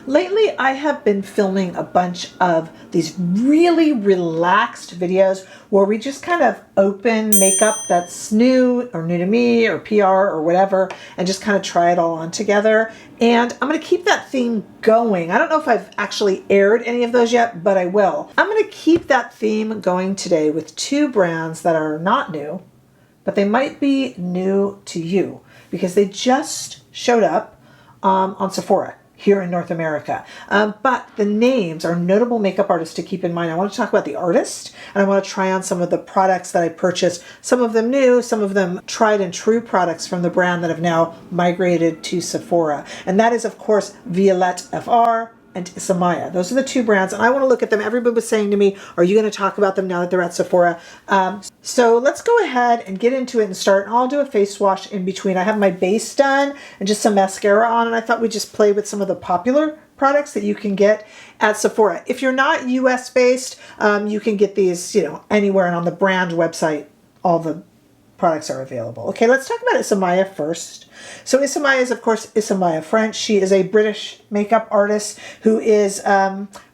Lately, I have been filming a bunch of these really relaxed videos where we just kind of open makeup that's new or new to me or PR or whatever and just kind of try it all on together. And I'm going to keep that theme going. I don't know if I've actually aired any of those yet, but I will. I'm going to keep that theme going today with two brands that are not new, but they might be new to you because they just showed up on Sephora here in North America. But the names are notable makeup artists to keep in mind. I want to talk about the artist, and I want to try on some of the products that I purchased, some of them new, some of them tried and true products from the brand that have now migrated to Sephora. And that is, of course, Violette FR and ISAMAYA. Those are the two brands, and I want to look at them. Everybody was saying to me, are you going to talk about them now that they're at Sephora? So let's go ahead and get into it and start. I'll do a face wash in between. I have my base done and just some mascara on, and I thought we'd just play with some of the popular products that you can get at Sephora. If you're not US based, you can get these, anywhere, and on the brand website, all the products are available. Okay, let's talk about ISAMAYA first. So ISAMAYA is, of course, ISAMAYA French. She is a British makeup artist who is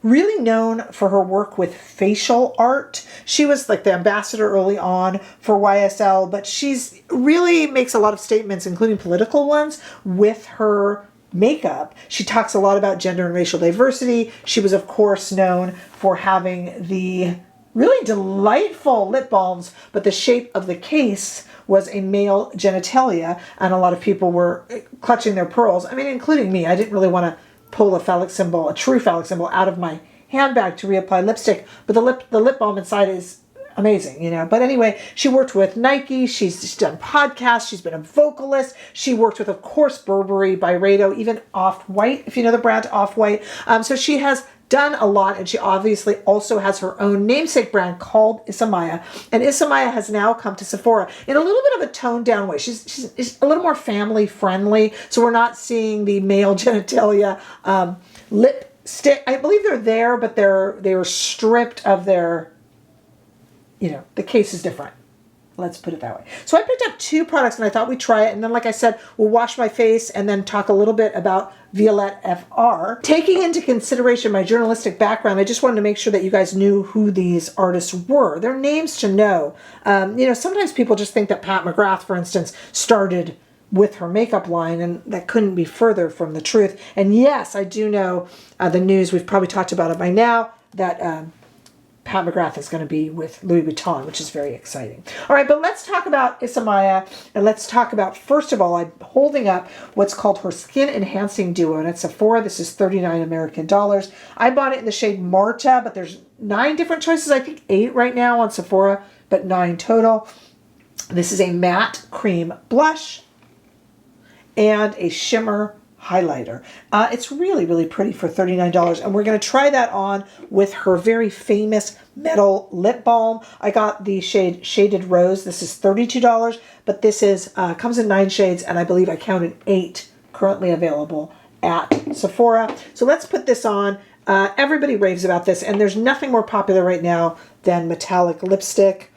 really known for her work with facial art. She was like the ambassador early on for YSL, but she's really makes a lot of statements, including political ones, with her makeup. She talks a lot about gender and racial diversity. She was, of course, known for having the really delightful lip balms, but the shape of the case was a male genitalia, and a lot of people were clutching their pearls. I mean, including me. I didn't really want to pull a phallic symbol, a true phallic symbol, out of my handbag to reapply lipstick, but the lip balm inside is amazing, But anyway, she worked with Nike. She's done podcasts. She's been a vocalist. She worked with, of course, Burberry, Byredo, even Off-White, if you know the brand Off-White. So she has done a lot, and she obviously also has her own namesake brand called ISAMAYA, and ISAMAYA has now come to Sephora in a little bit of a toned down way. She's a little more family friendly, so we're not seeing the male genitalia lipstick. I believe they're there, but they were stripped of their, the case is different. Let's put it that way. So I picked up two products and I thought we'd try it. And then, like I said, we'll wash my face and then talk a little bit about Violette FR. Taking into consideration my journalistic background, I just wanted to make sure that you guys knew who these artists were. Their names to know. Sometimes people just think that Pat McGrath, for instance, started with her makeup line, and that couldn't be further from the truth. And yes, I do know the news. We've probably talked about it by now, that Pat McGrath is going to be with Louis Vuitton, which is very exciting. All right, but let's talk about ISAMAYA, and let's talk about, first of all, I'm holding up what's called her Skin Enhancing Duo, and at Sephora, this is $39 American. I bought it in the shade Marta, but there's 9 different choices. I think 8 right now on Sephora, but 9 total. This is a matte cream blush and a shimmer highlighter. It's really, really pretty for $39, and we're going to try that on with her very famous metal lip balm. I got the shade Shaded Rose. This is $32, but this is comes in 9 shades, and I believe I counted 8 currently available at Sephora. So let's put this on. Everybody raves about this, and there's nothing more popular right now than metallic lipstick.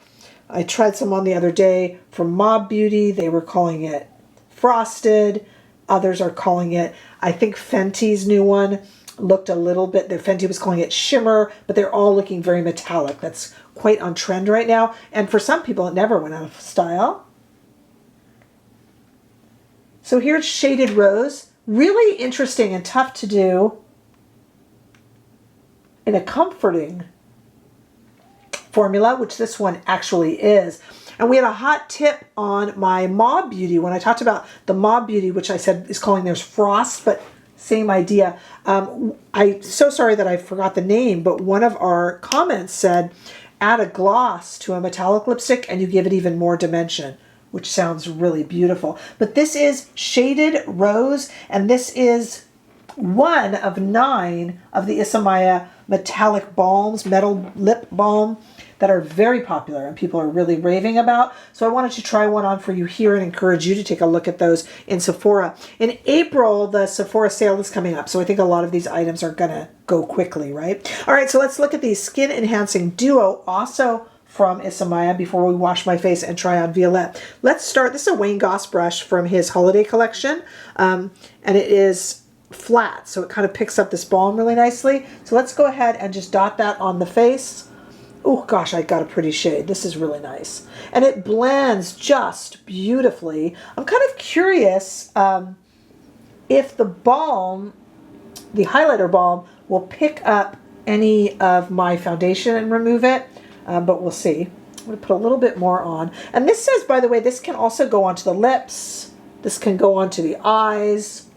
I tried some on the other day from Mob Beauty. They were calling it Frosted. Others are calling it, I think Fenty's new one looked a little bit, Fenty was calling it Shimmer, but they're all looking very metallic. That's quite on trend right now. And for some people, it never went out of style. So here's Shaded Rose. Really interesting and tough to do in a comforting formula, which this one actually is. And we had a hot tip on my Mob Beauty when I talked about the Mob Beauty, which I said is calling theirs Frost, but same idea. I'm so sorry that I forgot the name, but one of our comments said, add a gloss to a metallic lipstick and you give it even more dimension, which sounds really beautiful. But this is Shaded Rose, and this is one of 9 of the ISAMAYA metallic balms, metal lip balm, that are very popular and people are really raving about. So I wanted to try one on for you here and encourage you to take a look at those in Sephora. In April, the Sephora sale is coming up, so I think a lot of these items are gonna go quickly, right? All right, so let's look at the Skin Enhancing Duo, also from ISAMAYA, before we wash my face and try on Violette. Let's start. This is a Wayne Goss brush from his holiday collection, and it is flat, so it kind of picks up this balm really nicely. So let's go ahead and just dot that on the face. Oh gosh, I got a pretty shade. This is really nice. And it blends just beautifully. I'm kind of curious if the balm, the highlighter balm, will pick up any of my foundation and remove it, but we'll see. I'm going to put a little bit more on. And this says, by the way, this can also go onto the lips. This can go onto the eyes,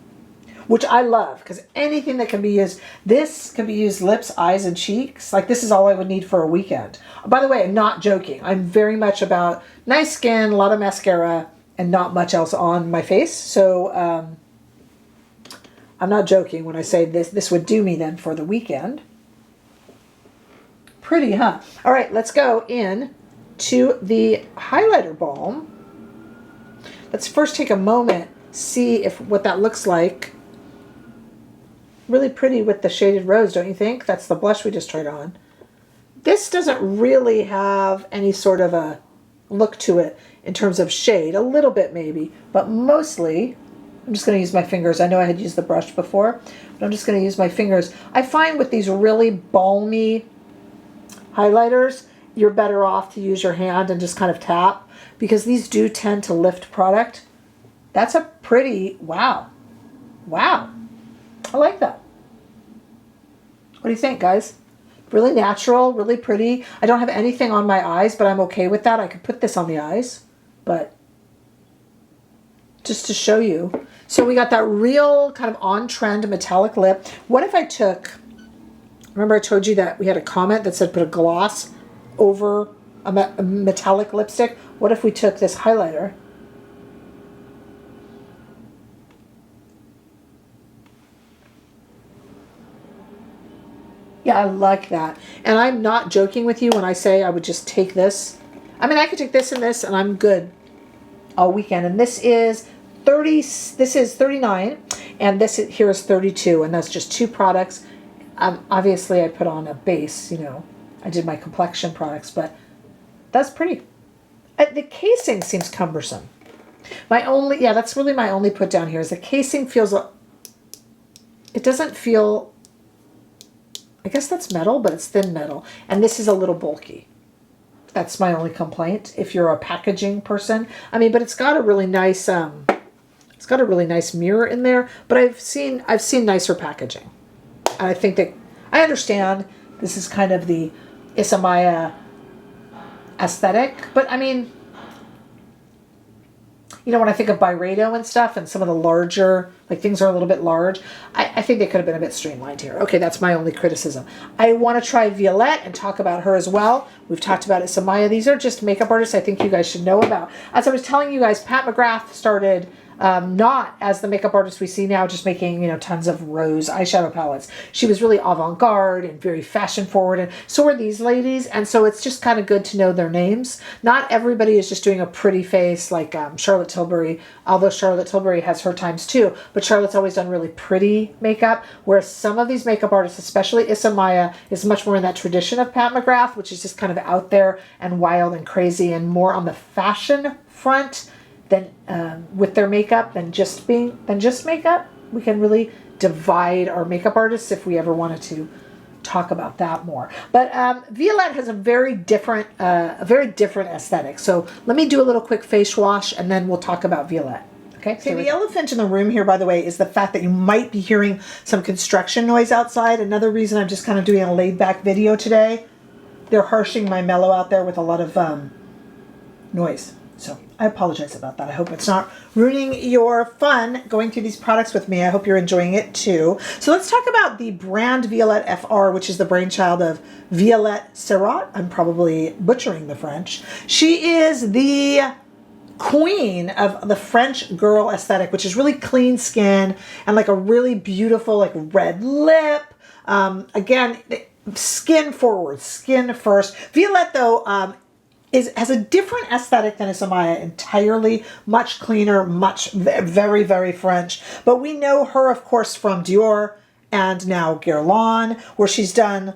which I love, because anything that can be used, this can be used lips, eyes, and cheeks. Like, this is all I would need for a weekend. By the way, I'm not joking. I'm very much about nice skin, a lot of mascara, and not much else on my face. So I'm not joking when I say this would do me then for the weekend. Pretty, huh? All right, let's go in to the highlighter balm. Let's first take a moment, see what that looks like. Really pretty with the shaded rose, don't you think? That's the blush we just tried on. This doesn't really have any sort of a look to it in terms of shade. A little bit maybe, but mostly, I'm just going to use my fingers. I know I had used the brush before, but I'm just going to use my fingers. I find with these really balmy highlighters, you're better off to use your hand and just kind of tap, because these do tend to lift product. That's a pretty, wow. Wow. I like that. What do you think, guys? Really natural, really pretty. I don't have anything on my eyes, but I'm okay with that. I could put this on the eyes, but just to show you. So we got that real kind of on-trend metallic lip. What if I took, remember I told you that we had a comment that said put a gloss over a metallic lipstick? What if we took this highlighter? Yeah, I like that. And I'm not joking with you when I say I would just take this. I mean, I could take this and this and I'm good all weekend. And this is 30, this is 39 and this here is 32, and that's just two products. Obviously I put on a base, you know. I did my complexion products, but that's pretty. The casing seems cumbersome. My only, yeah, that's really my only put down here is the casing feels, it doesn't feel, I guess that's metal, but it's thin metal. And this is a little bulky. That's my only complaint if you're a packaging person. I mean, but it's got a really nice, it's got a really nice mirror in there, but I've seen nicer packaging. And I think that, I understand this is kind of the ISAMAYA aesthetic, but I mean, you know, when I think of Byredo and stuff and some of the larger, like things are a little bit large, I think they could have been a bit streamlined here. Okay, that's my only criticism. I want to try Violette and talk about her as well. We've talked about ISAMAYA. These are just makeup artists I think you guys should know about. As I was telling you guys, Pat McGrath started not as the makeup artist we see now, just making, you know, tons of rose eyeshadow palettes. She was really avant-garde and very fashion forward, and so are these ladies, and so it's just kind of good to know their names. Not everybody is just doing a pretty face like Charlotte Tilbury, although Charlotte Tilbury has her times too, but Charlotte's always done really pretty makeup, whereas some of these makeup artists, especially ISAMAYA, is much more in that tradition of Pat McGrath, which is just kind of out there and wild and crazy and more on the fashion front than with their makeup than just makeup. We can really divide our makeup artists if we ever wanted to talk about that more. But Violette has a very different aesthetic. So let me do a little quick face wash and then we'll talk about Violette. Okay, the elephant in the room here, by the way, is the fact that you might be hearing some construction noise outside. Another reason I'm just kind of doing a laid back video today. They're harshing my mellow out there with a lot of noise. So I apologize about that. I hope it's not ruining your fun going through these products with me. I hope you're enjoying it too. So let's talk about the brand Violette FR, which is the brainchild of Violette Surratt. I'm probably butchering the French. She is the queen of the French girl aesthetic, which is really clean skin and like a really beautiful like red lip. Again, skin forward, skin first. Violette though, has a different aesthetic than ISAMAYA entirely, much cleaner, much very, very French. But we know her, of course, from Dior and now Guerlain, where she's done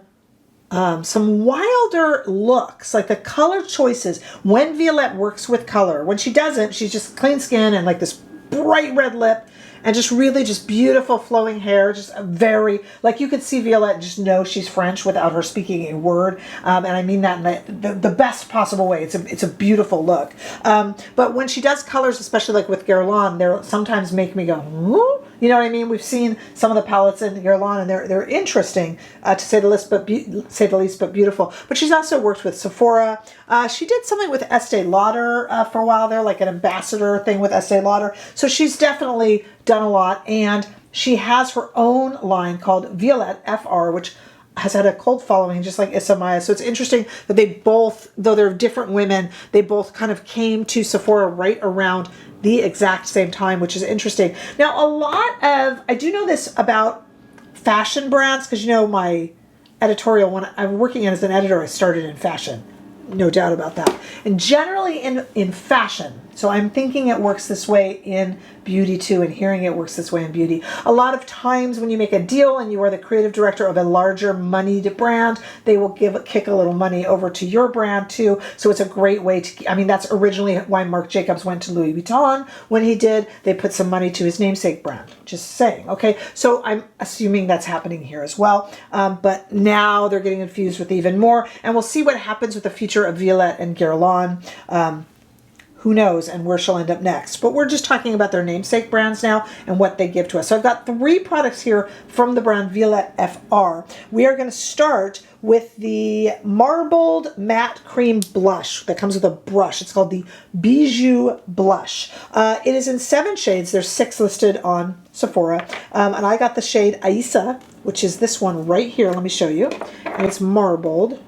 some wilder looks, like the color choices. When Violette works with color, when she doesn't, she's just clean skin and like this bright red lip and just really just beautiful flowing hair, just a very, like you could see Violette and just know she's French without her speaking a word, and I mean that in the best possible way. It's a beautiful look, but when she does colors, especially like with Guerlain, they'll sometimes make me go, ooh. You know what I mean? We've seen some of the palettes in Guerlain, and they're interesting to say the least, but beautiful. But she's also worked with Sephora. She did something with Estee Lauder for a while there, like an ambassador thing with Estee Lauder. So she's definitely done a lot, and she has her own line called Violette FR, which has had a cult following just like ISAMAYA. So it's interesting that they both, though they're different women, they both kind of came to Sephora right around the exact same time, which is interesting. Now, I do know this about fashion brands, because you know my editorial, when I'm working as an editor, I started in fashion. No doubt about that. And generally in fashion, so I'm thinking it works this way in beauty too, and hearing it works this way in beauty. A lot of times when you make a deal and you are the creative director of a larger moneyed brand, they will kick a little money over to your brand too. So it's a great way to, I mean, that's originally why Marc Jacobs went to Louis Vuitton. When he did, they put some money to his namesake brand. Just saying, okay? So I'm assuming that's happening here as well. But now they're getting infused with even more, and we'll see what happens with the future of Violette and Guerlain. Who knows, and where she'll end up next. But we're just talking about their namesake brands now and what they give to us. So I've got 3 products here from the brand Violette FR. We are going to start with the Marbled Matte Cream Blush that comes with a brush. It's called the Bijou Blush. It is in 7 shades. There's 6 listed on Sephora. And I got the shade Aïssa, which is this one right here. Let me show you. And it's marbled.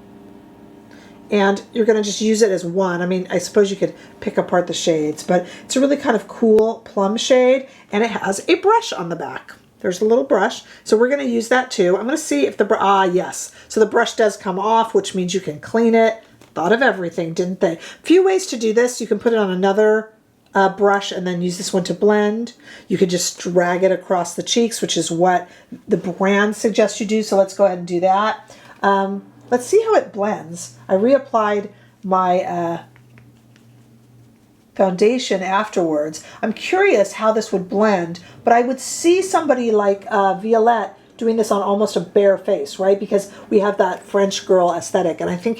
And you're going to just use it as one. I mean, I suppose you could pick apart the shades, but it's a really kind of cool plum shade, and it has a brush on the back. There's a little brush, so we're going to use that too. I'm going to see if the yes. So the brush does come off, which means you can clean it. Thought of everything, didn't they? Few ways to do this. You can put it on another brush and then use this one to blend. You could just drag it across the cheeks, which is what the brand suggests you do. So let's go ahead and do that. Let's see how it blends. I reapplied my foundation afterwards. I'm curious how this would blend, but I would see somebody like Violette doing this on almost a bare face, right? Because we have that French girl aesthetic, and I think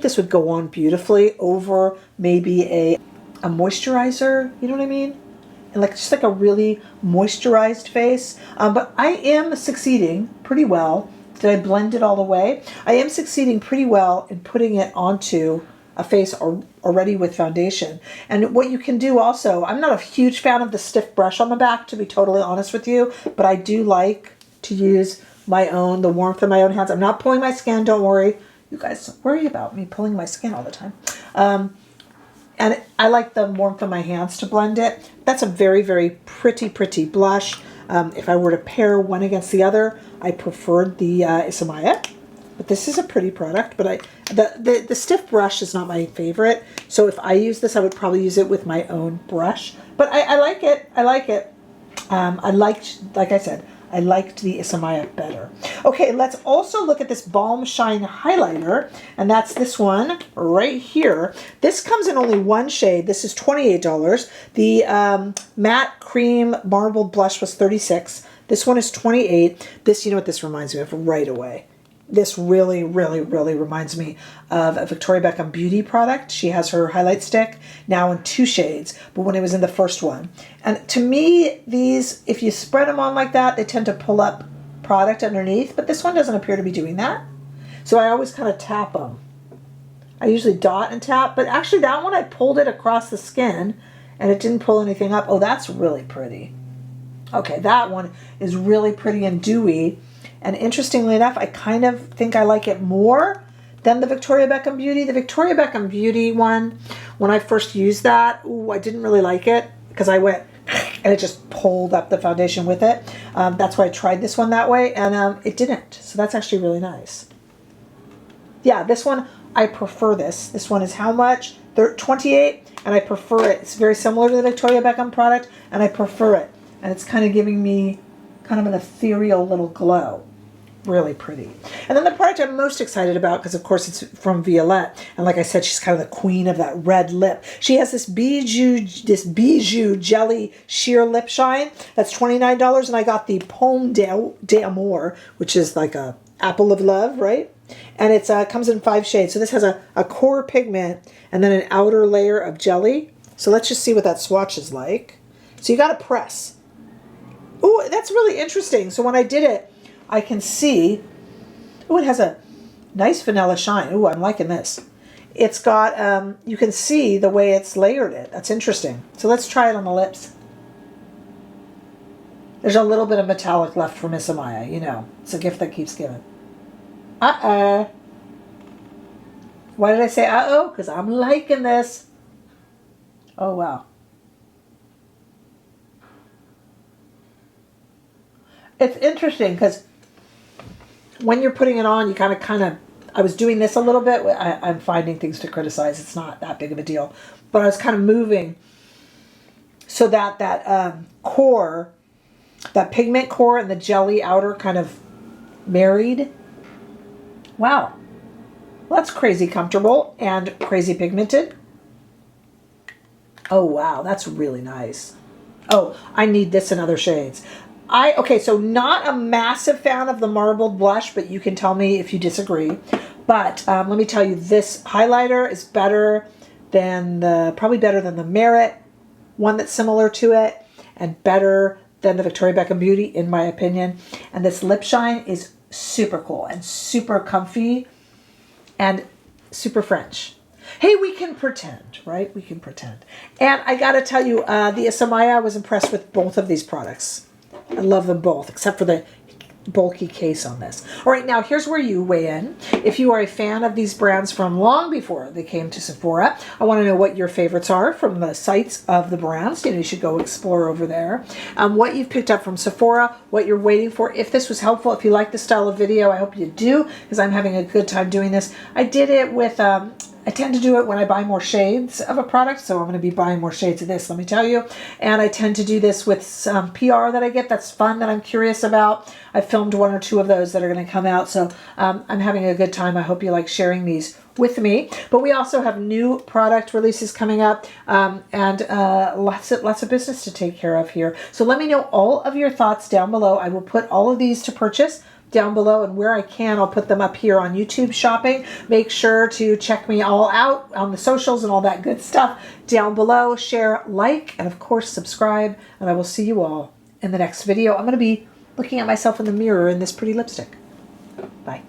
this would go on beautifully over maybe a moisturizer, you know what I mean? And like just like a really moisturized face. But I am succeeding pretty well. Did I blend it all the way? I am succeeding pretty well in putting it onto a face already with foundation. And what you can do also, I'm not a huge fan of the stiff brush on the back, to be totally honest with you, but I do like to use the warmth of my own hands. I'm not pulling my skin, don't worry. You guys worry about me pulling my skin all the time. And I like the warmth of my hands to blend it. That's a very, very pretty blush. If I were to pair one against the other, I preferred the ISAMAYA, but this is a pretty product. But the stiff brush is not my favorite, so if I use this, I would probably use it with my own brush. But I like it. I like it. Like I said, I liked the ISAMAYA better. Okay, let's also look at this Balm Shine Highlighter, and that's this one right here. This comes in only 1 shade. This is $28. The Matte Cream Marbled Blush was $36. This one is $28. This, you know what this reminds me of right away? This really reminds me of a Victoria Beckham Beauty product. She has her highlight stick now in 2 shades, but when it was in the first one. And to me, these, if you spread them on like that, they tend to pull up product underneath, but this one doesn't appear to be doing that. So I always kind of tap them. I usually dot and tap, but actually that one I pulled it across the skin and it didn't pull anything up. Oh, that's really pretty. Okay, that one is really pretty and dewy. And interestingly enough, I kind of think I like it more than the Victoria Beckham Beauty. The Victoria Beckham Beauty one, when I first used that, I didn't really like it because I went and it just pulled up the foundation with it. That's why I tried this one that way, and it didn't. So that's actually really nice. Yeah, this one, I prefer this. This one is how much? They're $28, and I prefer it. It's very similar to the Victoria Beckham product, and I prefer it. And it's kind of giving me kind of an ethereal little glow. Really pretty. And then the product I'm most excited about, because of course it's from Violette, and like I said, she's kind of the queen of that red lip. She has this Bijou Jelly Sheer Lip Shine. That's $29, and I got the Pomme d'Amour, which is like a apple of love, right? And it comes in 5 shades. So this has a core pigment and then an outer layer of jelly. So let's just see what that swatch is like. So you got to press. Oh, that's really interesting. So when I did it, I can see, oh, it has a nice vanilla shine. Oh, I'm liking this. It's got, you can see the way it's layered it. That's interesting. So let's try it on the lips. There's a little bit of metallic left for Miss Amaya. You know, it's a gift that keeps giving. Uh-oh. Why did I say uh-oh? Because I'm liking this. Oh, wow. It's interesting because when you're putting it on, you kind of, I was doing this a little bit. I'm finding things to criticize. It's not that big of a deal. But I was kind of moving so that core, that pigment core and the jelly outer kind of married. Wow. Well, that's crazy comfortable and crazy pigmented. Oh, wow. That's really nice. Oh, I need this in other shades. Okay, so not a massive fan of the marbled blush, but you can tell me if you disagree. But let me tell you, this highlighter is better than probably better than the Merit one that's similar to it, and better than the Victoria Beckham Beauty, in my opinion. And this lip shine is super cool and super comfy and super French. Hey, we can pretend, right? We can pretend. And I got to tell you, the ISAMAYA, I was impressed with both of these products. I love them both, except for the bulky case on this. All right, now here's where you weigh in. If you are a fan of these brands from long before they came to Sephora, I want to know what your favorites are from the sites of the brands. You know, you should go explore over there. What you've picked up from Sephora, what you're waiting for. If this was helpful, if you like this style of video, I hope you do, because I'm having a good time doing this. I did it with... I tend to do it when I buy more shades of a product, so I'm going to be buying more shades of this, let me tell you. And I tend to do this with some PR that I get that's fun, that I'm curious about. I filmed 1 or 2 of those that are going to come out, so I'm having a good time. I hope you like sharing these with me. But we also have new product releases coming up, and lots of business to take care of here. So let me know all of your thoughts down below. I will put all of these to purchase down below, and where I can, I'll put them up here on YouTube Shopping. Make sure to check me all out on the socials and all that good stuff down below. Share, like, and of course subscribe, and I will see you all in the next video. I'm going to be looking at myself in the mirror in this pretty lipstick. Bye.